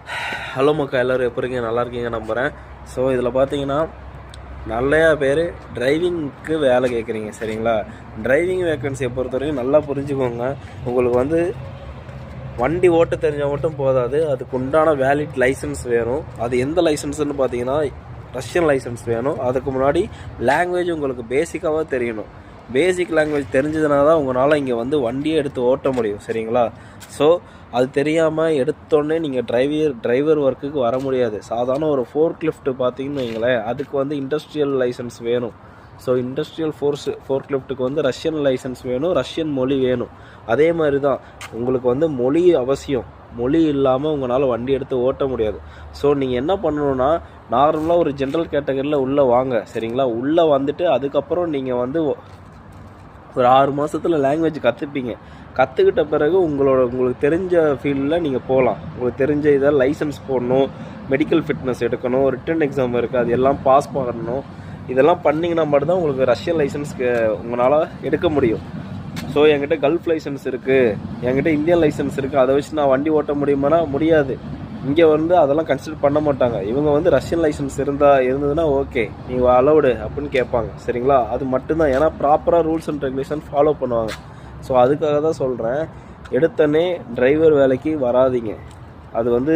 Hello மக்கா, எல்லோரும் எப்படி இருக்கீங்க? நல்லா இருக்கீங்க நம்புகிறேன். ஸோ இதில் பார்த்தீங்கன்னா நிறையா பேர் டிரைவிங்க்கு வேலை கேட்குறீங்க, சரிங்களா? டிரைவிங் வேக்கன்சியை பொறுத்த வரைக்கும் நல்லா புரிஞ்சுக்கோங்க. உங்களுக்கு வந்து வண்டி ஓட்ட தெரிஞ்சால் மட்டும் போதாது, அதுக்கு உண்டான வேலிட் லைசன்ஸ் வேணும். அது எந்த லைசன்ஸ்னு பார்த்தீங்கன்னா ரஷ்யன் லைசன்ஸ் வேணும். அதுக்கு முன்னாடி லாங்குவேஜ் உங்களுக்கு பேசிக்காக தெரியணும். பேசிக் லாங்குவேஜ் தெரிஞ்சதுனால தான் உங்களால் இங்கே வந்து வண்டியை எடுத்து ஓட்ட முடியும், சரிங்களா? ஸோ அது தெரியாமல் எடுத்தோடனே நீங்கள் டிரைவர் ஒர்க்குக்கு வர முடியாது. சாதாரண ஒரு ஃபோர்க் லிஃப்ட்டு பார்த்தீங்கன்னு வைங்களேன், அதுக்கு வந்து இண்டஸ்ட்ரியல் லைசன்ஸ் வேணும். ஸோ இண்டஸ்ட்ரியல் ஃபோர்க் லிஃப்ட்டுக்கு வந்து ரஷ்யன் லைசன்ஸ் வேணும், ரஷ்யன் மொழி வேணும். அதே மாதிரி தான் உங்களுக்கு வந்து மொழி அவசியம். மொழி இல்லாமல் உங்களால் வண்டி எடுத்து ஓட்ட முடியாது. ஸோ நீங்கள் என்ன பண்ணணுன்னா, நார்மலாக ஒரு ஜென்ரல் கேட்டகரியில் உள்ளே வாங்க, சரிங்களா? உள்ளே வந்துட்டு அதுக்கப்புறம் நீங்கள் வந்து ஒரு 6 மாதத்தில் லாங்குவேஜ் கற்றுப்பீங்க. கற்றுக்கிட்ட பிறகு உங்களுக்கு தெரிஞ்ச ஃபீல்டில் நீங்கள் போகலாம். உங்களுக்கு தெரிஞ்ச இதை லைசன்ஸ் போடணும், மெடிக்கல் ஃபிட்னஸ் எடுக்கணும், ரிட்டன் எக்ஸாம் இருக்குது, அது எல்லாம் பாஸ் பண்ணணும். இதெல்லாம் பண்ணிங்கன்னா மட்டும்தான் உங்களுக்கு ரஷ்யன் லைசன்ஸ்க்கு உங்களால் எடுக்க முடியும். ஸோ என்கிட்ட கல்ஃப் லைசன்ஸ் இருக்குது, என்கிட்ட இந்தியன் லைசன்ஸ் இருக்குது, அதை வச்சு நான் வண்டி ஓட்ட முடியுமானா முடியாது. இங்கே வந்து அதெல்லாம் கன்சிடர் பண்ண மாட்டாங்க. இவங்க வந்து ரஷ்யன் லைசன்ஸ் இருந்ததுன்னா ஓகே, நீங்கள் அலௌடு அப்படின்னு கேட்பாங்க, சரிங்களா? அது மட்டும்தான். ஏன்னா ப்ராப்பராக ரூல்ஸ் அண்ட் ரெகுலேஷன் ஃபாலோ பண்ணுவாங்க. ஸோ அதுக்காக தான் சொல்கிறேன், எடுத்தோடனே டிரைவர் வேலைக்கு வராதிங்க. அது வந்து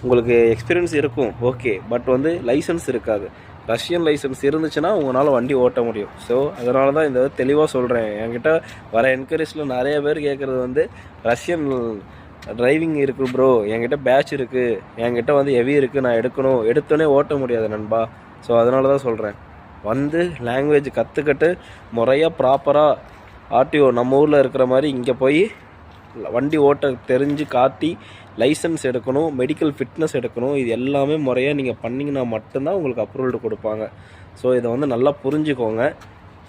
உங்களுக்கு எக்ஸ்பீரியன்ஸ் இருக்கும் ஓகே, பட் வந்து லைசன்ஸ் இருக்காது. ரஷ்யன் லைசன்ஸ் இருந்துச்சுன்னா உங்களால் வண்டி ஓட்ட முடியும். ஸோ அதனால தான் இந்த தெளிவாக சொல்கிறேன். என்கிட்ட வர என்கரேஜில் நிறைய பேர் கேட்குறது வந்து ரஷ்யன் டிரைவிங் இருக்குது ப்ரோ, என்கிட்ட பேட்ச் இருக்குது, என்கிட்ட வந்து ஹெவி இருக்குது, நான் எடுத்தோன்னே ஓட்ட முடியாது நண்பா. ஸோ அதனால தான் சொல்கிறேன், வந்து லாங்குவேஜ் கற்றுக்கிட்டு முறையாக ப்ராப்பராக ஆர்டிஓ நம்ம ஊரில் இருக்கிற மாதிரி இங்கே போய் வண்டி ஓட்ட தெரிஞ்சு காட்டி லைசன்ஸ் எடுக்கணும், மெடிக்கல் ஃபிட்னஸ் எடுக்கணும். இது எல்லாமே முறையாக நீங்கள் பண்ணிங்கன்னா மட்டும்தான் உங்களுக்கு அப்ரூவல் கொடுப்பாங்க. ஸோ இதை வந்து நல்லா புரிஞ்சுக்கோங்க,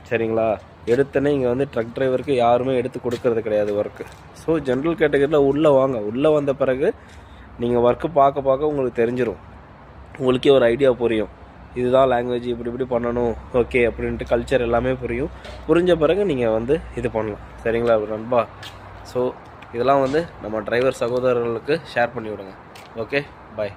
சரிங்களா? எடுத்தோன்னே இங்கே வந்து ட்ரக் டிரைவருக்கு யாருமே எடுத்து கொடுக்கறது கிடையாது ஒர்க்கு. ஸோ ஜென்ரல் கேட்டகரியில் உள்ளே வாங்க. உள்ளே வந்த பிறகு நீங்கள் ஒர்க்கு பார்க்க உங்களுக்கு தெரிஞ்சிடும். உங்களுக்கே ஒரு ஐடியா புரியும், இதுதான் லாங்குவேஜ், இப்படி பண்ணணும் ஓகே அப்படின்ட்டு கல்ச்சர் எல்லாமே புரியும். புரிஞ்ச பிறகு நீங்கள் வந்து இது பண்ணலாம், சரிங்களா நண்பா? ஸோ இதெல்லாம் வந்து நம்ம டிரைவர் சகோதரர்களுக்கு ஷேர் பண்ணி விடுங்க. ஓகே, பாய்.